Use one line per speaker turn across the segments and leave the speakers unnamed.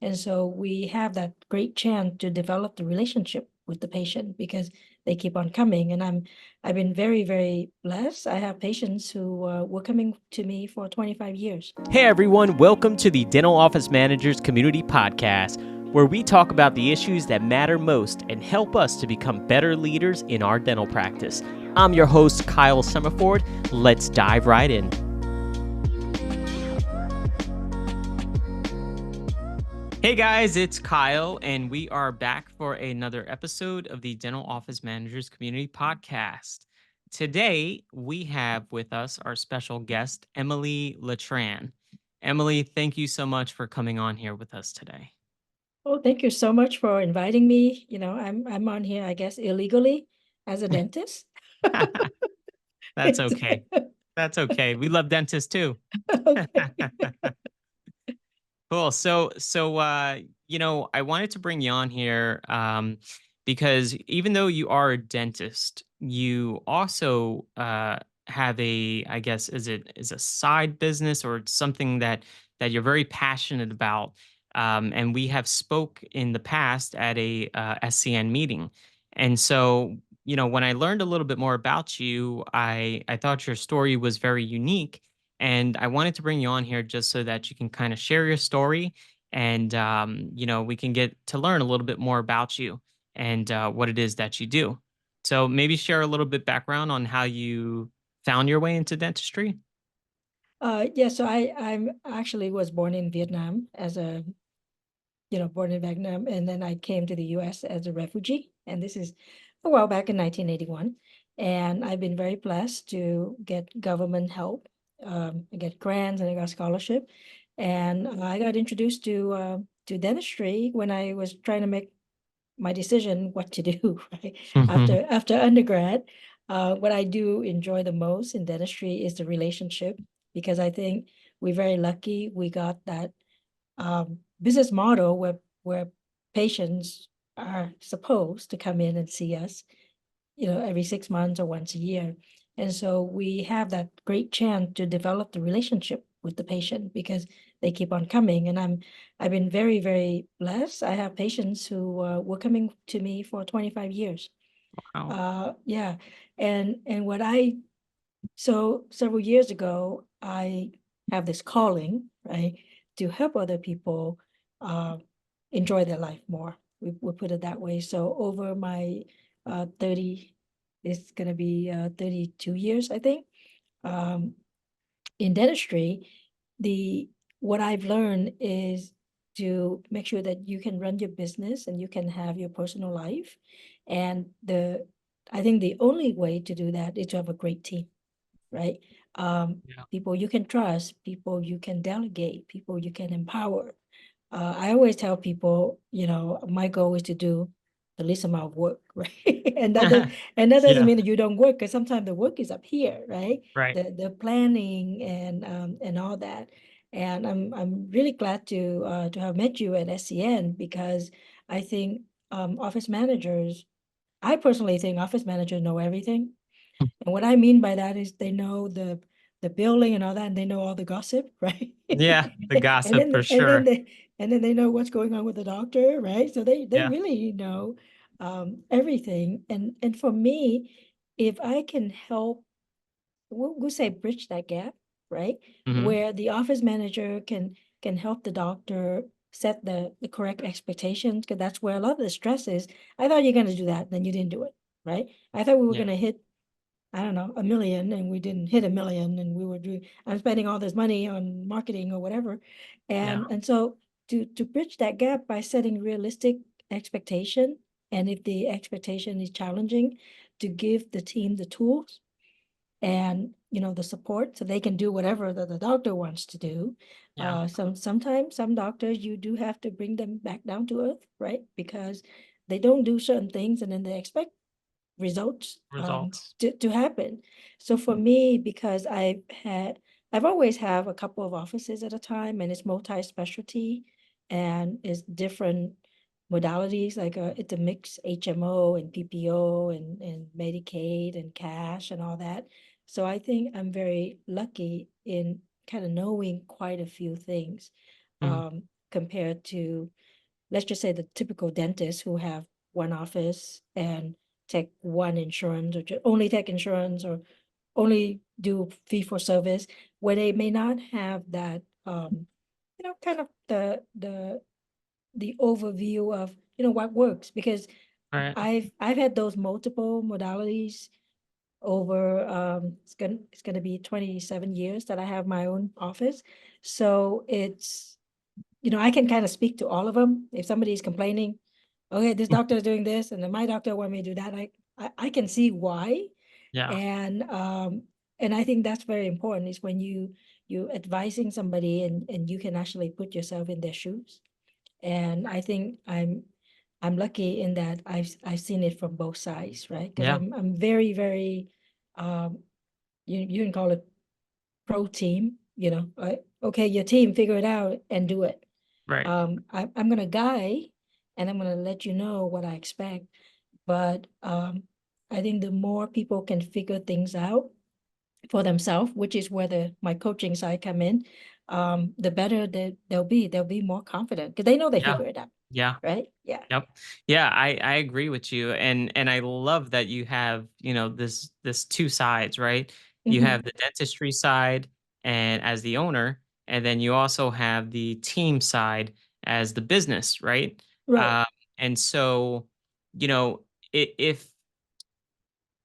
And so we have that great chance to develop the relationship with the patient because they keep on coming. And I've been very, very blessed. I have patients who were coming to me for 25 years.
Hey everyone, welcome to the Dental Office Managers Community Podcast, where we talk about the issues that matter most and help us to become better leaders in our dental practice. I'm your host, Kyle Summerford. Let's dive right in. Hey guys, it's Kyle, and we are back for another episode of the Dental Office Managers Community Podcast. Today, we have with us our special guest, Emily Letran. Emily, thank you so much for coming on here with us today.
Oh, thank you so much for inviting me. I'm on here, I guess, illegally as a dentist.
That's okay. That's okay. We love dentists too.
Okay.
Cool. So, I wanted to bring you on here because even though you are a dentist, you also have I guess, is a side business or something that you're very passionate about. And we have spoke in the past at a SCN meeting. And so, when I learned a little bit more about you, I thought your story was very unique, and I wanted to bring you on here just so that you can kind of share your story and, we can get to learn a little bit more about you and what it is that you do. So maybe share a little bit background on how you found your way into dentistry.
Yeah, so I'm actually was born in Vietnam born in Vietnam, and then I came to the US as a refugee, and this is a while back in 1981. And I've been very blessed to get government help, I get grants, and I got scholarship. And I got introduced to dentistry when I was trying to make my decision what to do, right? After undergrad. What I do enjoy the most in dentistry is the relationship, because I think we're very lucky we got that business model where patients are supposed to come in and see us, every 6 months or once a year. And so we have that great chance to develop the relationship with the patient because they keep on coming. And I've been very, very blessed. I have patients who were coming to me for 25 years.
Wow.
Yeah. And so several years ago, I have this calling, right, to help other people uh, enjoy their life more. We put it that way. So over my 30, it's going to be 32 years, I think, um, in dentistry, the what I've learned is to make sure that you can run your business and you can have your personal life. And I think the only way to do that is to have a great team, right?
Yeah.
People you can trust, people you can delegate, people you can empower. I always tell people, my goal is to do the least amount of work, right? And that doesn't
Yeah.
mean that you don't work, because sometimes the work is up here, right?
Right.
The planning and all that. And I'm really glad to have met you at SCN, because I think office managers, I personally think office managers know everything. And what I mean by that is they know the building and all that, and they know all the gossip, right?
Yeah. The
And
gossip
then
for
and then
sure.
they and then they know what's going on with the doctor, right? So they
Yeah.
really know everything. And for me, if I can help, we'll say bridge that gap, right?
Hmm.
Where the office manager can help the doctor set the correct expectations, because that's where a lot of the stress is. I thought you're gonna do that, then you didn't do it, right? I thought we were
Yeah.
gonna hit, I don't know, 1 million, and we didn't hit 1 million, and I'm spending all this money on marketing or whatever.
Yeah.
And so to bridge that gap by setting realistic expectation, and if the expectation is challenging, to give the team the tools and, the support so they can do whatever the doctor wants to do.
Yeah.
Sometimes some doctors, you do have to bring them back down to earth, right? Because they don't do certain things, and then they expect results
Results.
to happen. So for me, because I've always have a couple of offices at a time, and it's multi-specialty, and it's different modalities, like it's a mix HMO and PPO and Medicaid and cash and all that. So I think I'm very lucky in kind of knowing quite a few things.
Mm.
Um, compared to, let's just say, the typical dentist who have one office and take one insurance, or only take insurance, or only do fee for service, where they may not have that, kind of the overview of, what works. Because
Right.
I've had those multiple modalities over, it's gonna be 27 years that I have my own office. So it's, I can kind of speak to all of them. If somebody's complaining, okay, this doctor is doing this, and then my doctor want me to do that, I can see why.
Yeah.
And I think that's very important, is when you advising somebody, and you can actually put yourself in their shoes. And I think I'm lucky in that I've seen it from both sides, right? Because
Yeah.
I'm very, very, um, you can call it pro team, okay, your team, figure it out and do it.
Right.
I'm gonna guide, and I'm gonna let you know what I expect. But I think the more people can figure things out for themselves, which is where my coaching side come in, the better that they'll be more confident because they know they
Yeah.
figure it out,
Yeah.
right? Yeah.
Yep. Yeah, I agree with you. And I love that you have, this two sides, right? You
Hmm.
have the dentistry side and as the owner, and then you also have the team side as the business, right?
Right.
Um, and so, you know, if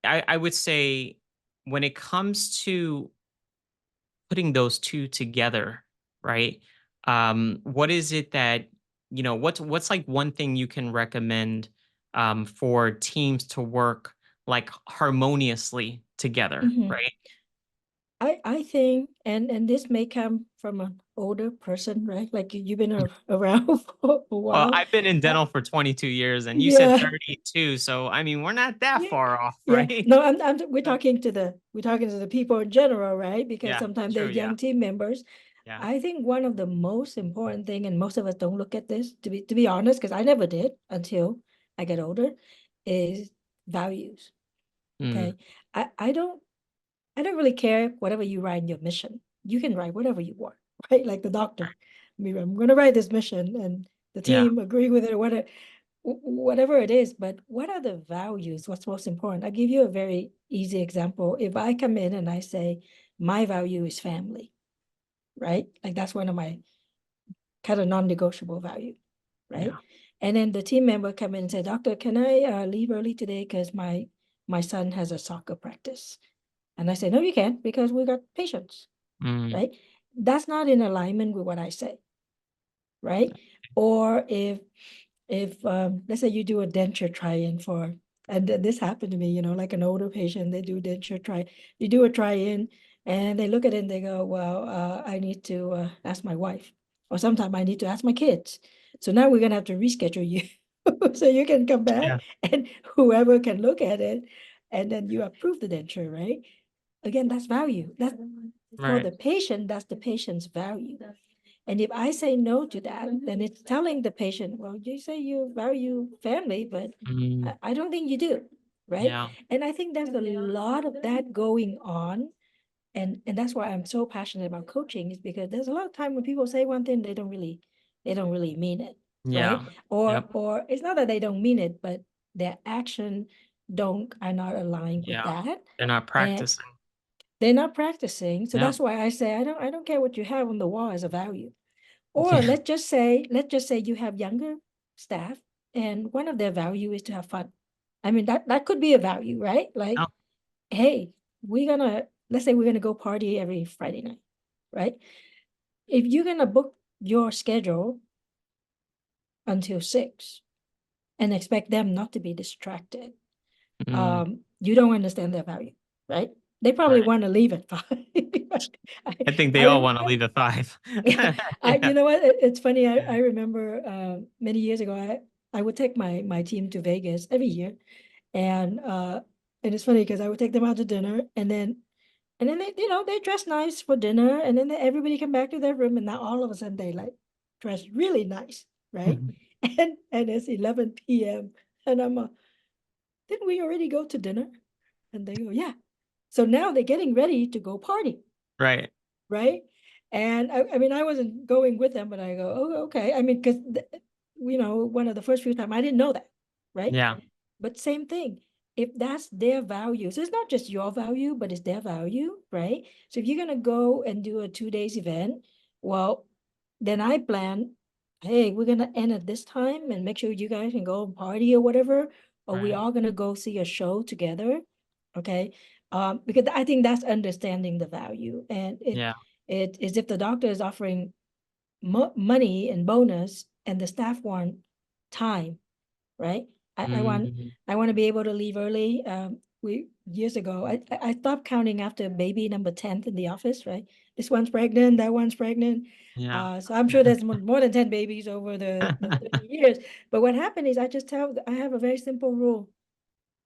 I would say when it comes to putting those two together, right? What is it that what's like one thing you can recommend for teams to work like harmoniously together,
Hmm.
right?
I think, and this may come from an older person, right? Like you've been around for a
Well,
while.
I've been in
Uh,
dental for 22 years and you said
yeah.
32, so I mean, we're not that
Yeah.
far off,
Yeah.
right?
No, we're talking to the people in general, right? Because
Yeah,
sometimes they're
true, yeah.
young team members.
Yeah.
I think one of the most important thing, and most of us don't look at this, to be honest, because I never did until I get older, is values.
Mm,
Okay. I don't really care whatever you write in your mission. You can write whatever you want, right? Like the doctor. I mean, I'm gonna write this mission, and the
yeah,
team agree with it, or whatever it is. But what are the values? What's most important? I'll give you a very easy example. If I come in and I say, my value is family, right? Like that's one of my kind of non-negotiable value, right?
yeah.
And then the team member come in and say, doctor, can I leave early today because my son has a soccer practice? And I say, no, you can't, because we got patients,
Mm,
right? That's not in alignment with what I say, right? Or if let's say you do a denture try-in for, and this happened to me, like an older patient, they do denture try, you do a try-in, and they look at it and they go, well, I need to ask my wife, or sometimes I need to ask my kids. So now we're gonna have to reschedule you, so you can come back,
yeah,
and whoever can look at it, and then you approve the denture, right? Again, that's value. That's for
right.
the patient, that's the patient's value. And if I say no to that, then it's telling the patient, well, you say you value family, but
Mm,
I don't think you do, right?
yeah,
And I think there's a lot of that going on. And that's why I'm so passionate about coaching, is because there's a lot of time when people say one thing, they don't really mean it, right?
yeah.
Or
Yep.
or it's not that they don't mean it, but their action don't are not aligned with
Yeah.
that.
They're not
And
practicing.
they're not practicing. So
Yep.
that's why I say I don't care what you have on the wall as a value. Or
Yeah.
let's just say you have younger staff, and one of their value is to have fun. I mean, that could be a value, right? Like,
No.
hey, let's say we're gonna go party every Friday night, right? If you're gonna book your schedule until 6 and expect them not to be distracted,
Mm,
you don't understand their value, right? They probably
right.
want to leave at 5. I,
I think they all
I,
want to leave at 5.
Yeah, you
Yeah.
know what? It's funny. I remember many years ago, I would take my team to Vegas every year, and it's funny because I would take them out to dinner, and then they dress nice for dinner, and then everybody come back to their room, and now all of a sudden they like dress really nice, right? And it's 11 p.m. and didn't we already go to dinner? And they go, yeah. So now they're getting ready to go party,
Right.
right? And I mean, I wasn't going with them, but I go, oh, okay. I mean, because, one of the first few times I didn't know that, right?
Yeah.
But same thing, if that's their value, so it's not just your value, but it's their value, right? So if you're gonna go and do a 2 days event, well, then I plan, hey, we're gonna end at this time and make sure you guys can go and party or whatever, or we
Right.
all gonna go see a show together, okay? Because I think that's understanding the value, and
Yeah.
it is if the doctor is offering money and bonus, and the staff want time, right? I want
Mhm.
I want to be able to leave early. We years ago, I stopped counting after baby number 10th in the office, right? This one's pregnant, that one's pregnant.
Yeah.
So I'm sure there's more than 10 babies over the 30 years. But what happened is I have a very simple rule.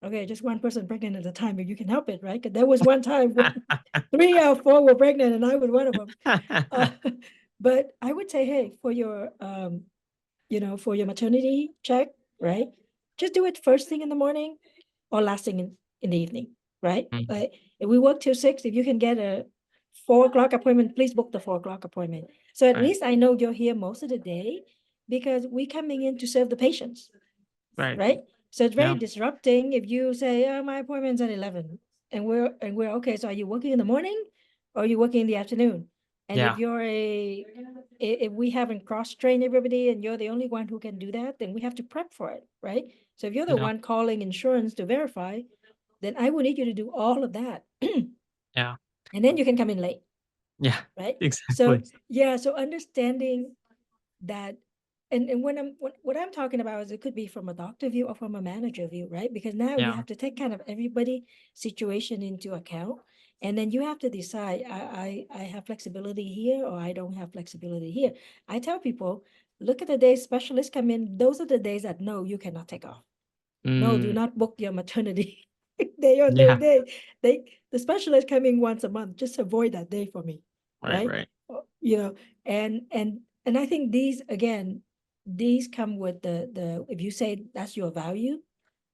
Okay, just one person pregnant at a time if you can help it, right? Because there was one time when 3 or 4 were pregnant and I was one of them. Uh, but I would say, hey, for your maternity check, right? Just do it first thing in the morning or last thing in the evening, right?
Mhm.
Like if we work till 6, if you can get a 4 o'clock appointment, please book the 4 o'clock appointment. So at
Right.
least I know you're here most of the day because we coming in to serve the patients,
Right.
right? So it's very
Yeah.
disrupting if you say, oh, my appointment's at 11 and we're okay. So are you working in the morning or are you working in the afternoon? And
Yeah.
if we haven't cross-trained everybody and you're the only one who can do that, then we have to prep for it, right? So if you're the
Yeah.
one calling insurance to verify, then I will need you to do all of that.
Yeah.
And then you can come in late,
Yeah.
right? So
Exactly.
yeah, so understanding that, and what I'm talking about is it could be from a doctor view or from a manager view, right? Because now you
Yeah.
have to take kind of everybody situation into account, and then you have to decide, I have flexibility here or I don't have flexibility here. I tell people, look at the days specialists come in, those are the days that no, you cannot take off. No, do
Mm.
not book your maternity day on those
Yeah.
days. The specialist coming once a month, just avoid that day for me,
Right.
right?
Right.
You know, and I think these come with if you say that's your value,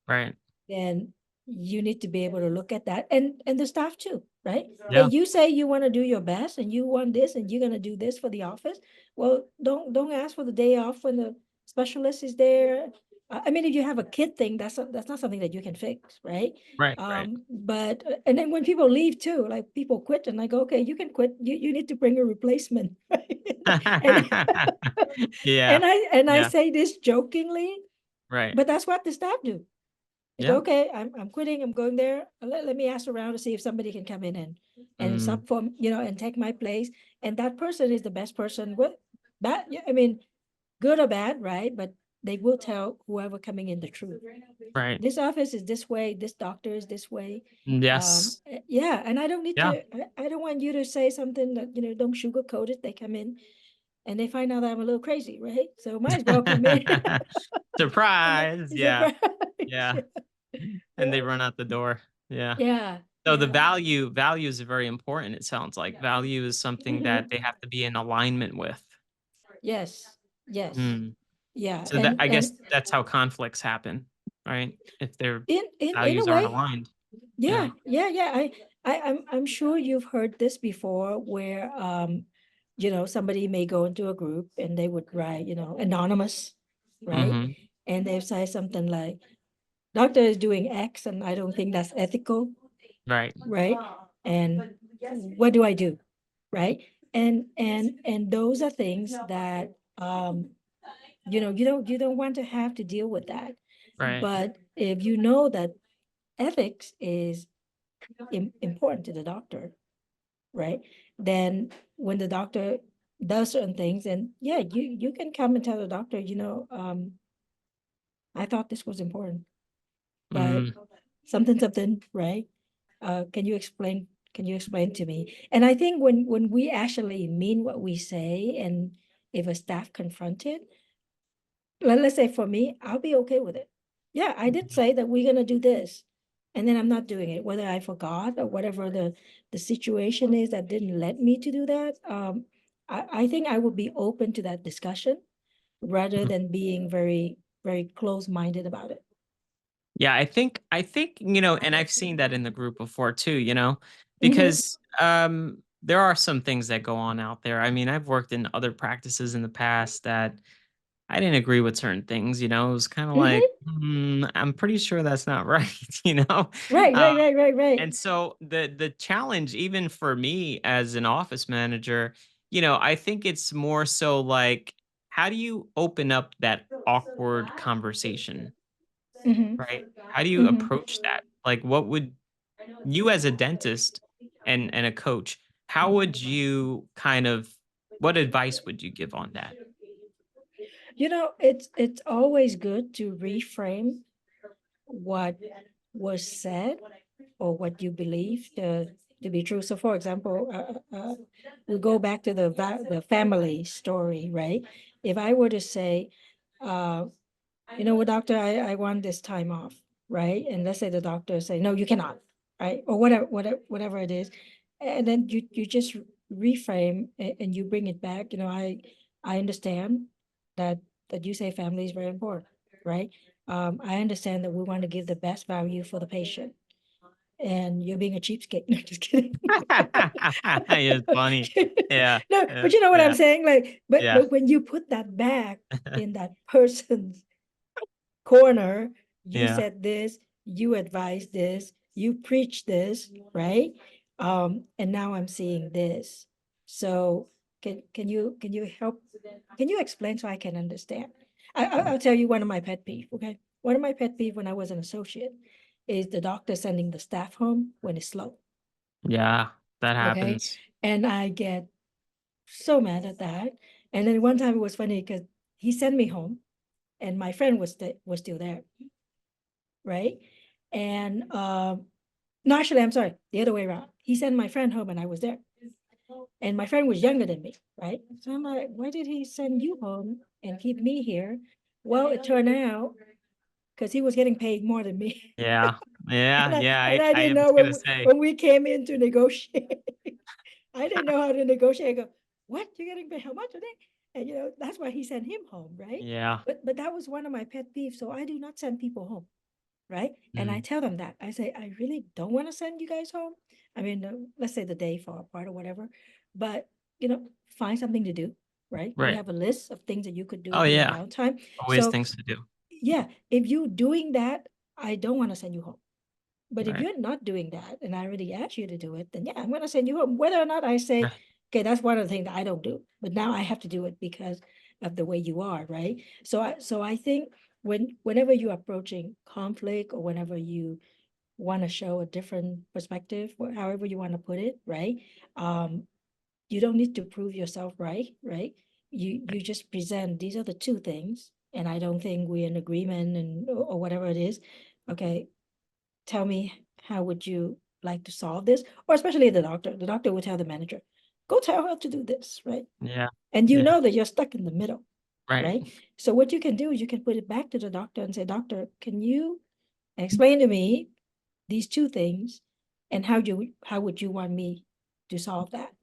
Right.
then you need to be able to look at that, and the staff too, right? Hey,
Yeah.
you say you want to do your best and you want this and you're going to do this for the office. Well, don't ask for the day off when the specialist is there. I mean, if you have a kid thing, that's not something that you can fix, right?
Right. Right.
But and then when people leave too, like people quit, and I go, okay, you can quit. You need to bring a replacement, right? and
Yeah.
and I
Yeah.
say this jokingly,
Right.
but that's what the staff do. I go,
Yeah.
okay, I'm quitting, I'm going there. Let me ask around to see if somebody can come in and
Mm.
sub for, and take my place. And that person is the best person with bad, yeah, I mean, good or bad, right? But they will tell whoever coming in the truth.
Right.
This office is this way, this doctor is this way.
Yes.
Yeah, and I don't need
Yeah.
to, I don't want you to say something that, don't sugarcoat it. They come in and they find out that I'm a little crazy, right? So might as well come in.
Surprise. Yeah.
Surprise.
Yeah. And
Yeah.
they run out the door. Yeah.
Yeah,
So the
yeah.
value is very important, it sounds like. Value is something that
Mhm.
they have to be in alignment with.
Yes, yes,
Mm.
yeah,
So that
and
I guess that's how conflicts happen, right? If their
in a
values aren't
way,
aligned.
yeah,
Yeah.
yeah, yeah. I'm sure you've heard this before, where somebody may go into a group and they would write, anonymous, right?
Mhm.
And they say something like, "Doctor is doing X, and I don't think that's ethical,"
Right.
right? And what do I do, right? And those are things that you don't want to have to deal with that.
Right.
But if you know that ethics is important to the doctor, right? Then when the doctor does certain things, and yeah, you can come and tell the doctor, I thought this was important, but
Mm.
something, right? Can you explain to me? And I think when we actually mean what we say, and if a staff confront it, let's say for me, I'll be okay with it. Yeah, I did say that we're gonna do this, and then I'm not doing it, whether I forgot or whatever the situation is that didn't let me to do that. I think I would be open to that discussion rather
Mhm.
than being very, very close-minded about it.
Yeah, I think, and I've seen that in the group before too,
Mhm.
because there are some things that go on out there. I mean, I've worked in other practices in the past that I didn't agree with certain things, you know? It was kinda like,
Hmm.
I'm pretty sure that's not right," you know?
Right,
Uh,
right, right, right, right.
and so the challenge even for me as an office manager, I think it's more so like, how do you open up that awkward conversation,
Hmm.
right? How do you
Hmm.
approach that? Like, what would you as a dentist and a coach, how would you kind of what advice would you give on that?
It's always good to reframe what was said or what you believe to be true. So, for example, we go back to the family story, right? If I were to say, uh, well, doctor, I want this time off, right? And let's say the doctor say, no, you cannot, right? Or whatever it is. And then you just reframe and you bring it back. I understand that that you say family is very important, right? I understand that we want to give the best value for the patient. And you're being a cheapskate. No, just kidding.
It's funny. Yeah,
No,
yeah,
but you know what I'm
yeah,
saying? Like, but
yeah,
but when you put that back in that person's corner, you
yeah.
said this, you advised this, you preached this, right? And now I'm seeing this. So can you help? Can you explain so I can understand? I'll tell you one of my pet peeve. Okay, one of my pet peeve when I was an associate is the doctor sending the staff home when it's slow.
Yeah, that
Okay,
happens.
and I get so mad at that. And then one time it was funny because he sent me home, and my friend was still there, right? And no, actually, I'm sorry, the other way around. He sent my friend home and I was there. And my friend was younger than me, right? So I'm like, why did he send you home and keep me here? Well, it turned out because he was getting paid more than me.
Yeah, yeah,
And I
yeah,
and
I
I
I
didn't
was
know
gonna say,
when we came in to negotiate. I didn't know how to negotiate. I go, what? You're getting paid how much a day? And that's why he sent him home, right?
yeah,
But that was one of my pet peeves. So I do not send people home, right? And I
mm,
tell them that. I say, I really don't want to send you guys home. I mean, let's say the day fall apart or whatever, but find something to do, right? You
right.
have a list of things that you could do
Oh,
in your
yeah,
downtime.
always
So
things to do.
yeah, if you doing that, I don't want to send you home. But if
Right,
you're not doing that, and I already asked you to do it, then yeah, I'm gonna send you home. Whether or not I say,
right,
okay, that's one of the things that I don't do, but now I have to do it because of the way you are, right? So I think whenever you're approaching conflict or whenever you want to show a different perspective, however you want to put it, right? Um, you don't need to prove yourself right, right? You just present these are the two things, and I don't think we're in agreement and or whatever it is. Okay, tell me how would you like to solve this? Or especially the doctor would tell the manager, go tell her to do this, right?
yeah,
And you
yeah,
know that you're stuck in the middle,
right,
right? So what you can do is you can put it back to the doctor and say, doctor, can you explain to me these two things and how would you want me to solve that,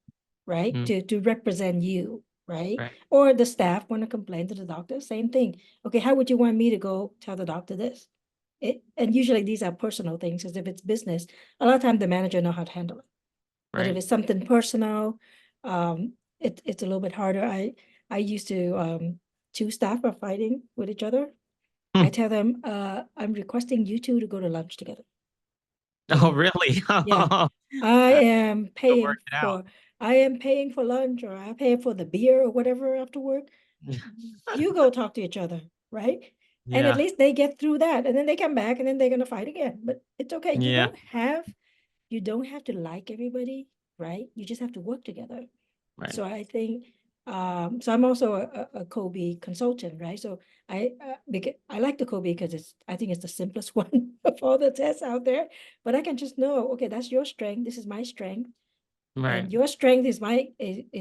right?
mm,
To represent you, right?
right,
Or the staff want to complain to the doctor, same thing. Okay, how would you want me to go tell the doctor this? And usually these are personal things, because if it's business, a lot of times the manager know how to handle it. But if
right.
it's something personal, it's a little bit harder. I used to two staff are fighting with each other. I
Hmm.
tell them, I'm requesting you two to go to lunch together.
Oh,
Okay.
really?
Yeah.
Oh,
I am
to work
paying
it out.
for I am paying for lunch, or I pay for the beer or whatever after work. You go talk to each other, right? And at
Yeah,
least they get through that, and then they come back and then they're gonna fight again. But it's okay.
yeah,
You don't have to like everybody, right? You just have to work together.
right.
So I think, so I'm also a Kobe consultant, right? So because I like the Kobe because I think it's the simplest one of all the tests out there. But I can just know, okay, that's your strength. This is my strength,
Right.
and your strength is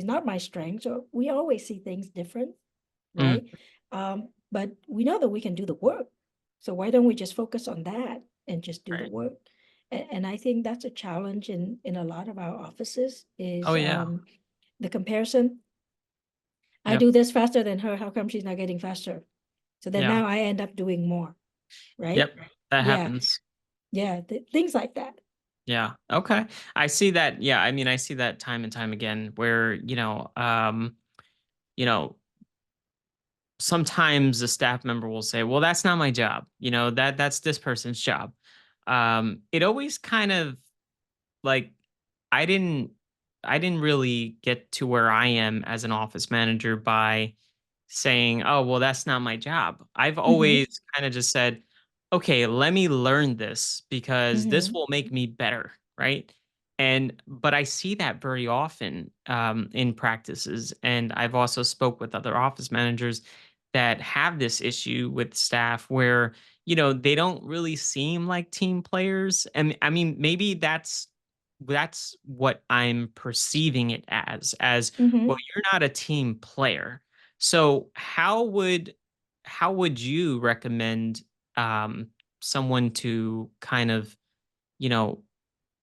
not my strength. So we always see things different,
Mm,
right? But we know that we can do the work. So why don't we just focus on that and just do the
right.
work? And I think that's a challenge in a lot of our offices
Oh,
is
yeah.
the comparison. I
Yep.
do this faster than her. How come she's not getting faster? So then
Yeah.
now I end up doing more, right?
Yep. That
Yeah,
happens.
yeah, things like that.
Yeah. Okay. I see that. Yeah. I mean, I see that time and time again where, you know, sometimes a staff member will say, "Well, that's not my job. That's this person's job." It always kind of like I didn't I didn't really get to where I am as an office manager by saying, "Oh, well, that's not my job." I've
Mm-hmm.
always kind of just said, "Okay, let me learn this because this
Mm-hmm.
will make me better," right? But I see that very often in practices, and I've also spoke with other office managers that have this issue with staff where they don't really seem like team players, and I mean maybe that's what I'm perceiving it as well,
Mm-hmm.
you're not a team player. So how would you recommend um someone to kind of, you know,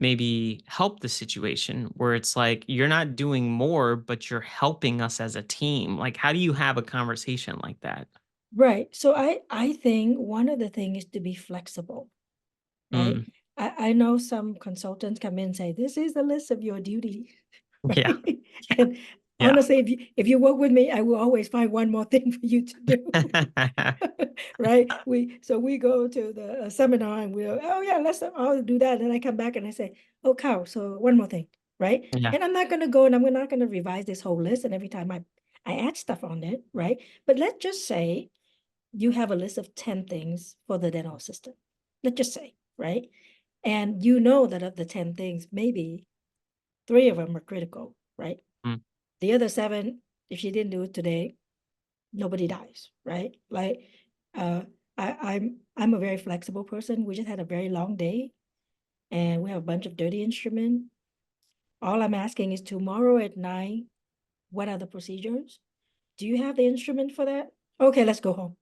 maybe help the situation where it's like you're not doing more but you're helping us as a team? Like how do you have a conversation like that?
Right. So I think one of the things is to be flexible, right?
Mm,
I know some consultants come in and say, this is the list of your duties,
yeah.
right? And
Yeah.
honestly, if you work with me, I will always find one more thing for you to do. Right? We go to the seminar and we'll, oh yeah, I'll do that. And I come back and I say, oh cow, so one more thing, right?
Yeah.
And I'm not gonna go and I'm not gonna revise this whole list and every time I add stuff on it, right? But let's just say you have a list of 10 things for the dental assistant. Let's just say, right? And you know that of the 10 things, maybe three of them are critical, right?
Mm,
The other seven, if she didn't do it today, nobody dies, right? Like uh I'm a very flexible person. We just had a very long day and we have a bunch of dirty instruments. All I'm asking is tomorrow at 9, what are the procedures? Do you have the instrument for that? Okay, let's go home.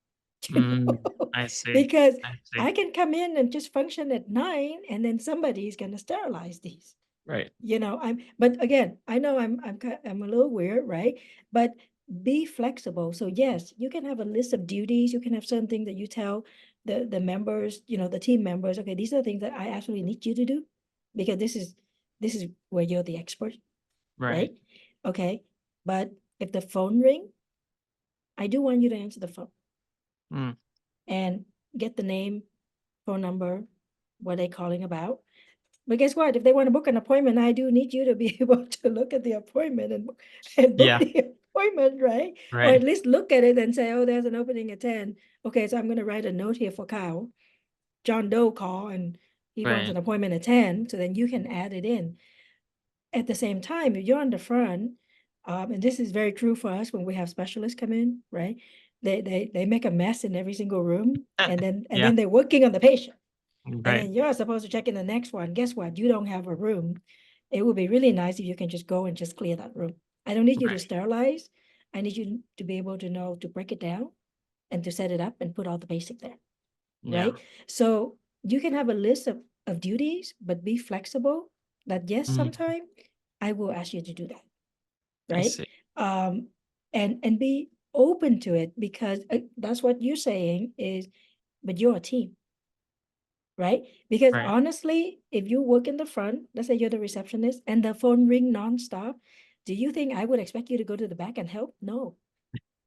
You
mm,
know?
I see.
Because
I see.
I can come in and just function at 9 and then somebody's gonna sterilize these.
Right.
But again, I know I'm a little weird, right? But be flexible. So yes, you can have a list of duties. You can have something that you tell the members, the team members, okay, these are the things that I actually need you to do because this is where you're the expert,
Right.
right? Okay. But if the phone ring, I do want you to answer the phone
Mm,
and get the name, phone number, what they calling about. But guess what? If they want to book an appointment, I do need you to be able to look at the appointment and book
yeah.
the appointment, right? Or at
Right.
least look at it and say, oh, there's an opening at 10. Okay, so I'm going to write a note here for Kyle. John Doe call and he wants
Right.
an appointment at 10. So then you can add it in. At the same time, if you're on the front, and this is very true for us when we have specialists come in, right? They make a mess in every single room and then and
Yeah.
then they're working on the patient. And
Right.
then you're supposed to check in the next one. Guess what? You don't have a room. It would be really nice if you can just go and just clear that room. I don't need you to
Right.
sterilize. I need you to be able to know to break it down and to set it up and put all the basic there, right?
Yeah.
So you can have a list of duties, but be flexible that yes,
Mm,
sometime I will ask you to do that,
I
right?
see.
Um, and be open to it because that's what you're saying is, but you're a team, right? Because
Right.
honestly, if you work in the front, let's say you're the receptionist and the phone ring nonstop, do you think I would expect you to go to the back and help? No,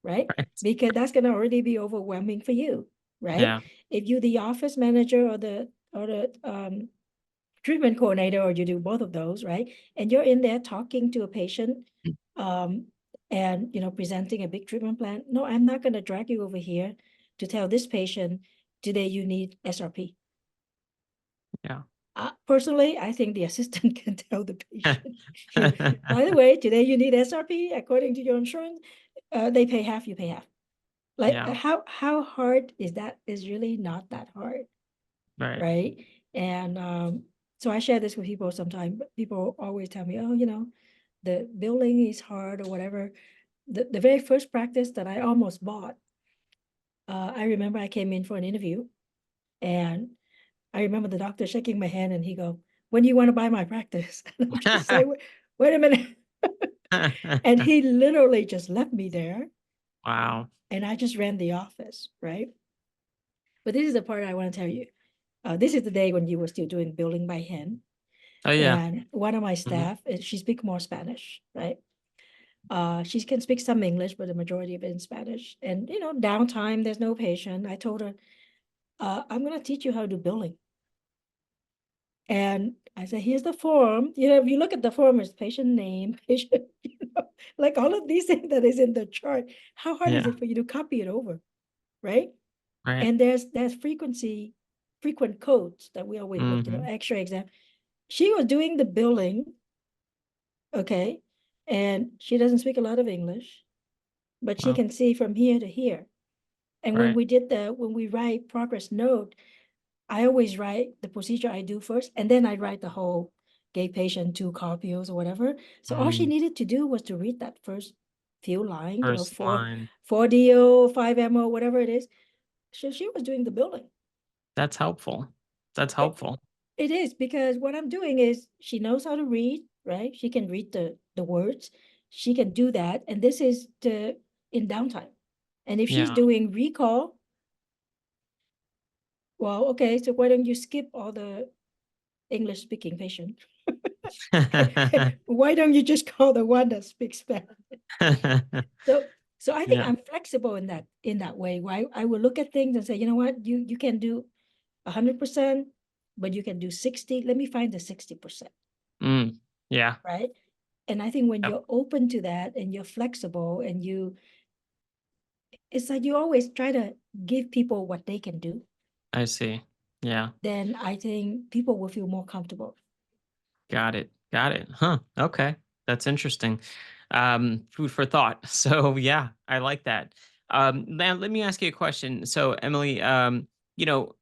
right?
Right.
Because that's gonna already be overwhelming for you, right?
Yeah.
If you're the office manager or the treatment coordinator, or you do both of those, right? And you're in there talking to a patient, um, and presenting a big treatment plan. No, I'm not gonna drag you over here to tell this patient today you need SRP.
Yeah.
Personally, I think the assistant can tell the patient, by the way, today you need SRP according to your insurance. They pay half, you pay half. Like
Yeah.
how hard is that? Is really not that hard,
Right.
right? And so I share this with people sometimes, but people always tell me, oh, the billing is hard or whatever. The very first practice that I almost bought, I remember I came in for an interview and I remember the doctor shaking my hand and he go, when do you want to buy my practice? And I'm just like, wait a minute. And he literally just left me there
Wow.
and I just ran the office, right? But this is the part I want to tell you. This is the day when you were still doing billing by hand.
Oh yeah.
And one of my
Hmm.
staff, she speaks more Spanish, right? She can speak some English, but the majority of it in Spanish. And downtime, there's no patient. I told her, I'm gonna teach you how to do billing. And I said, here's the form. If you look at the form, it's patient name, patient, like all of these things that is in the chart. How hard is
Yeah.
it for you to copy it over, right?
Right.
And there's frequent codes that we always look,
Hmm.
X-ray exam. She was doing the billing, okay, and she doesn't speak a lot of English, but she
Well,
can see from here to here. And when
right.
we write progress note, I always write the procedure I do first, and then I write the whole gave patient 2 copies or whatever. So all she
Mm.
needed to do was to read that first few lines,
First line.
four DO, 5 MO, whatever it is. So she was doing the billing.
That's helpful. That's
It,
helpful.
it is because what I'm doing is she knows how to read, right? She can read the words. She can do that. And this is in downtime. And if she's
Yeah.
doing recall, well, okay, so why don't you skip all the English speaking patient? Why don't you just call the one that speaks Spanish? So so I think
Yeah.
I'm flexible in that way. Why I will look at things and say, you know what, you can do 100%, but you can do 60. Let me find the 60%,
Mm. Yeah.
right? And I think when
Yep.
you're open to that and you're flexible and it's like you always try to give people what they can do,
I see. Yeah.
then I think people will feel more comfortable.
Got it. Got it. Huh. Okay. That's interesting. Food for thought. So yeah, I like that. Now let me ask you a question. So Emily, you know,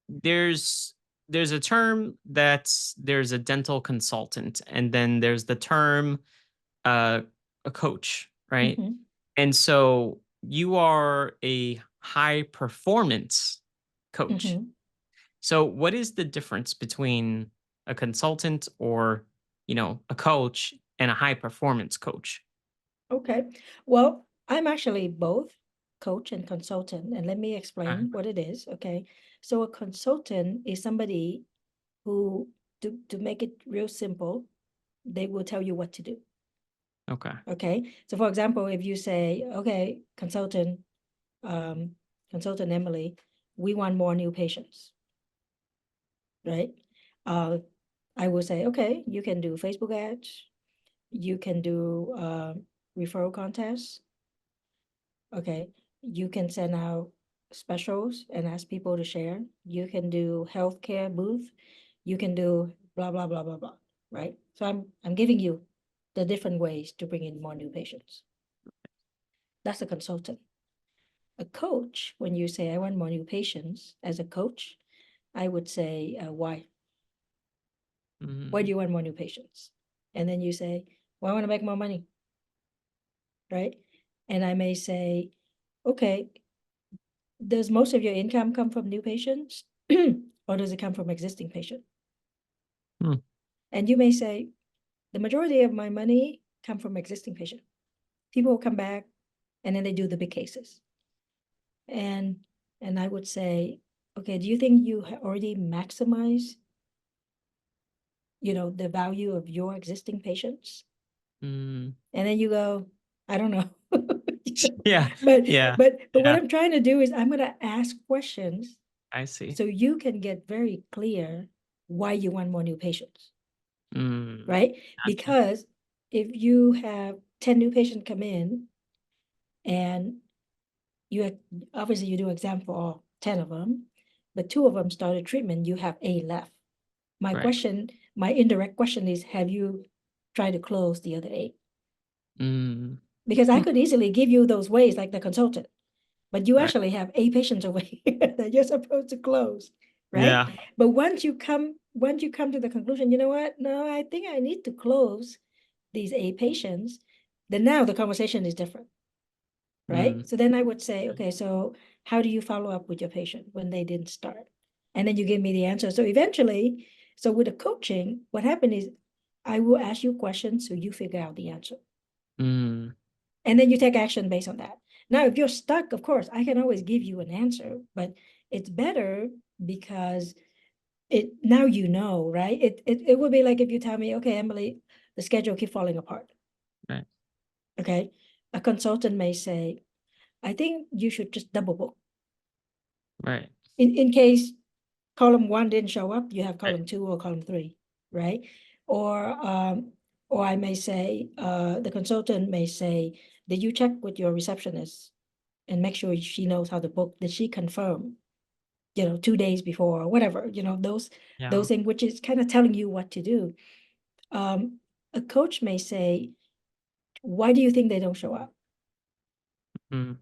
there's there's a term that's there's a dental consultant, and then there's the term uh a coach, right?
Mhm,
And so you are a high performance coach.
mhm.
So what is the difference between a consultant or, a coach and a high performance coach?
Okay. Well, I'm actually both coach and consultant, and let me
Okay.
explain what it is. Okay. So a consultant is somebody who, to make it real simple, they will tell you what to do.
Okay.
Okay. So for example, if you say, okay, um, consultant Emily, we want more new patients, right? Uh, I will say, okay, you can do Facebook ads, you can do referral contests. Okay, you can send out specials and ask people to share. You can do healthcare booth. You can do blah blah blah blah blah. Right. So I'm giving you the different ways to bring in more new patients. That's a consultant. A coach, when you say I want more new patients, as a coach, I would say why? Why do
Mm,
you want more new patients? And then you say, well, I want to make more money, right? And I may say, okay, does most of your income come from new patients or does it come from existing patients?
mm,
And you may say, the majority of my money come from existing patients. People will come back and then they do the big cases. And and I would say, okay, do you think you already maximize, the value of your existing patients?
mm.
And then you go, I don't know.
Yeah.
But
Yeah.
but what
Yeah.
I'm trying to do is I'm gonna ask questions
I see.
so you can get very clear why you want more new patients,
Mm,
right?
gotcha.
Because if you have 10 new patients come in and obviously you do exam for all 10 of them, but 2 of them started treatment, you have 8 left.
Right.
My indirect question is, have you tried to close the other 8?
Mm,
Because I
hmm,
could easily give you those ways like the consultant, but you
right.
actually have 8 patients away that you're supposed to close, right?
Yeah.
But once you come to the conclusion, you know what? No, I think I need to close these 8 patients, then now the conversation is different, right?
Mm,
So then I would say, okay, so how do you follow up with your patient when they didn't start? And then you give me the answer. So eventually, so with the coaching, what happened is I will ask you questions so you figure out the answer.
mm,
And then you take action based on that. Now, if you're stuck, of course, I can always give you an answer, but it's better because it now you know, right? It would be like if you tell me, okay, Emily, the schedule keep falling apart.
Right.
Okay. A consultant may say, I think you should just double book.
Right.
In case column one didn't show up, you have
Right.
column two or column three, right? Or or I may say, the consultant may say, did you check with your receptionist and make sure she knows how to book? Did she confirm, 2 days before or whatever, those
Yeah.
things, which is kind of telling you what to do. Um, a coach may say, why do you think they don't show up?
Mm.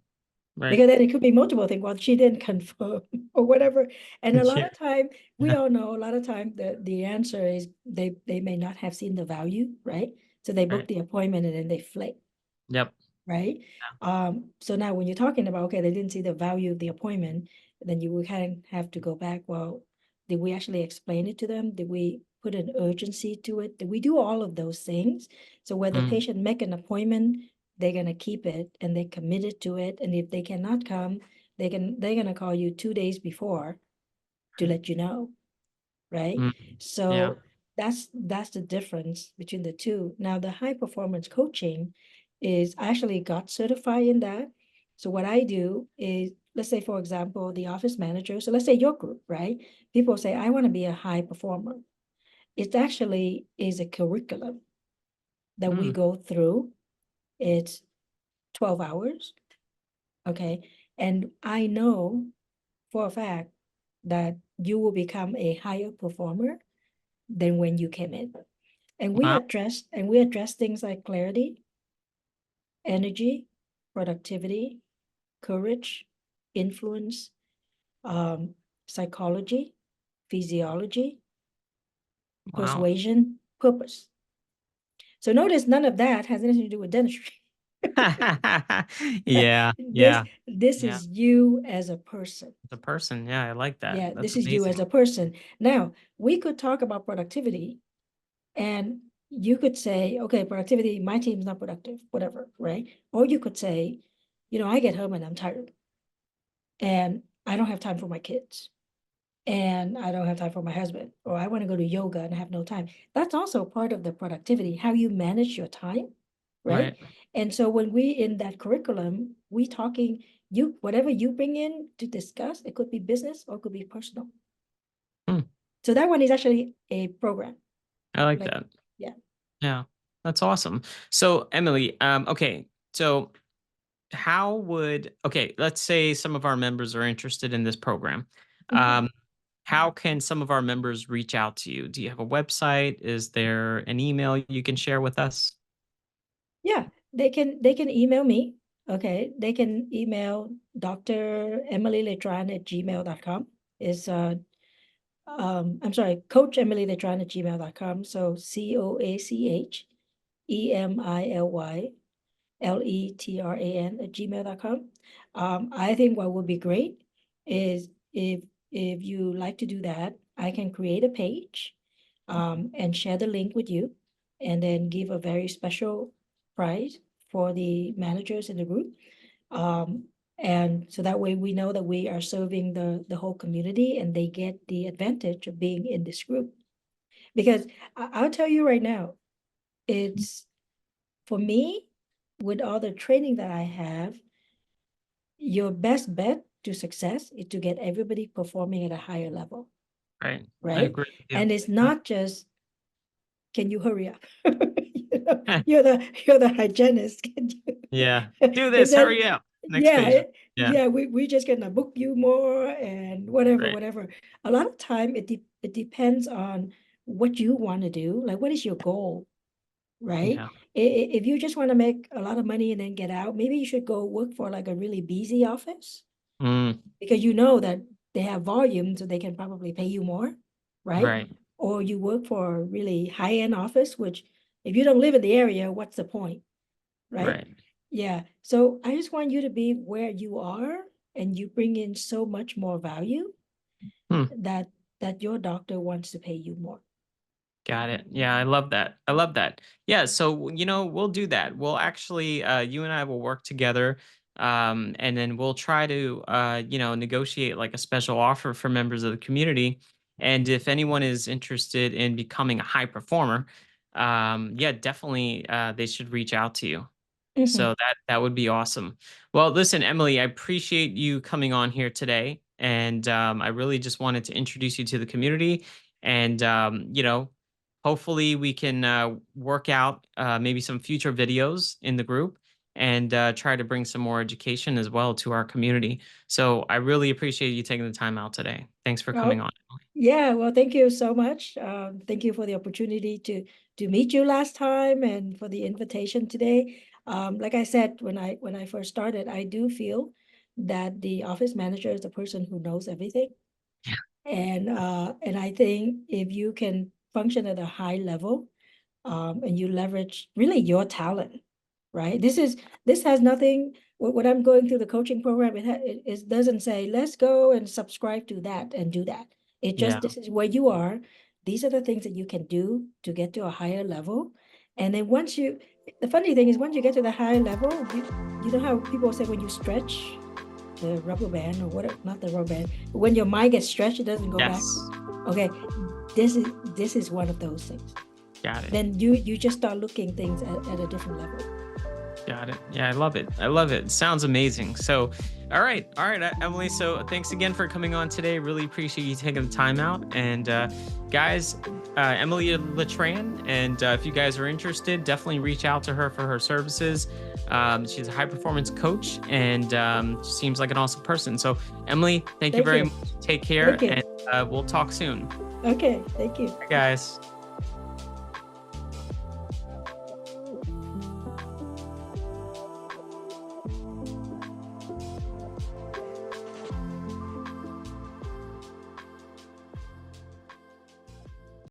Right.
Because then it could be multiple things. Well, she didn't confirm or whatever. And a lot
Yeah.
of time, we
Yeah.
all know a lot of time the answer is they may not have seen the value, right? So they book
Right.
the appointment and then they flake,
Yep.
right? So now when you're talking about, okay, they didn't see the value of the appointment, then you would kind of have to go back. Well, did we actually explain it to them? Did we put an urgency to it? Did we do all of those things? So where the
Mm.
patient make an appointment, they're gonna keep it and they committed to it. And if they cannot come, they're gonna call you 2 days before to
Right.
let you know, right?
Mm. Yeah.
So that's the difference between the two. Now, the high performance coaching is I actually got certified in that. So what I do is, let's say, for example, the office manager. So let's say your group, right? People say, I want to be a high performer. It actually is a curriculum that we
Mm.
go through. It's 12 hours. Okay. And I know for a fact that you will become a higher performer than when you came in.
Wow.
And we address things like clarity, energy, productivity, courage, influence, um, psychology, physiology,
Wow.
persuasion, purpose. So notice none of that has anything to do with dentistry.
Yeah.
this
Yeah.
this
Yeah.
is you as a person.
The person. Yeah, I like that.
Yeah,
That's
this is you
amazing.
as a person. Now, we could talk about productivity and you could say, okay, productivity, my team's not productive, whatever, right? Or you could say, I get home and I'm tired and I don't have time for my kids and I don't have time for my husband, or I want to go to yoga and I have no time. That's also part of the productivity, how you manage your time, right?
Right.
And so when we in that curriculum, we talking, whatever you bring in to discuss, it could be business or it could be personal.
Hmm.
So that one is actually a program.
I like
Like,
that.
yeah.
Yeah. That's awesome. So, Emily, okay. So, let's say some of our members are interested in this program.
Mhm.
Um, how can some of our members reach out to you? Do you have a website? Is there an email you can share with us?
Yeah, they can email me. Okay, they can email Dr. Emily Letran at gmail.com. Is I'm sorry, Coach Emily Letran at gmail.com. So CoachEmily at gmail.com. I think what would be great is if you like to do that, I can create a page and share the link with you and then give a very special prize for the managers in the group. Um, and so that way we know that we are serving the whole community and they get the advantage of being in this group. Because I'll tell you right now, it's for me, with all the training that I have, your best bet to success is to get everybody performing at a higher level,
Right. I
right?
agree with you.
And it's
Yeah.
not just, can you hurry up? You're the hygienist. Can you?
Yeah. Do
It's
this.
that,
Hurry up. Next
yeah,
patient. Yeah.
yeah, we just gonna book you more and whatever,
Right.
whatever. A lot of time it depends on what you want to do. Like, what is your goal? Right?
Yeah.
If you just want to make a lot of money and then get out, maybe you should go work for like a really busy office
Mm,
because you know that they have volume, so they can probably pay you more, right?
right.
Or you work for a really high-end office, which if you don't live in the area, what's the point, right?
Right.
Yeah. So I just want you to be where you are and you bring in so much more value
Hmm.
that your doctor wants to pay you more.
Got it. Yeah, I love that. I love that. Yeah, so we'll do that. We'll actually you and I will work together and then we'll try to negotiate like a special offer for members of the community. And if anyone is interested in becoming a high performer, yeah, definitely they should reach out to you. So
Mhm.
that would be awesome. Well, listen, Emily, I appreciate you coming on here today, and I really just wanted to introduce you to the community, and hopefully we can work out maybe some future videos in the group, and try to bring some more education as well to our community. So I really appreciate you taking the time out today. Thanks for coming
Oh,
on.
yeah. Well, thank you so much. Thank you for the opportunity to meet you last time and for the invitation today. Like I said, when I first started, I do feel that the office manager is the person who knows everything. And I think if you can function at a high level, and you leverage really your talent, right? This has nothing. When I'm going through the coaching program, it doesn't say let's go and subscribe to that and do that. It just,
Yeah,
this is where you are. These are the things that you can do to get to a higher level. And then once you, the funny thing is once you get to the higher level, you know how people say when you stretch the rubber band or what, not the rubber band, but when your mind gets stretched, it doesn't go back.
yes,
Okay, this is one of those things.
got it.
Then you just start looking things at a different level.
Got it. Yeah, I love it. I love it. Sounds amazing. So, all right, Emily. So, thanks again for coming on today. Really appreciate you taking the time out. And guys, Emily Letran. And if you guys are interested, definitely reach out to her for her services. She's a high performance coach, and she seems like an awesome person. So, Emily, thank you
Thank
very
you.
much. Take care,
Thank you.
and we'll talk soon.
Okay, thank you.
Bye, guys.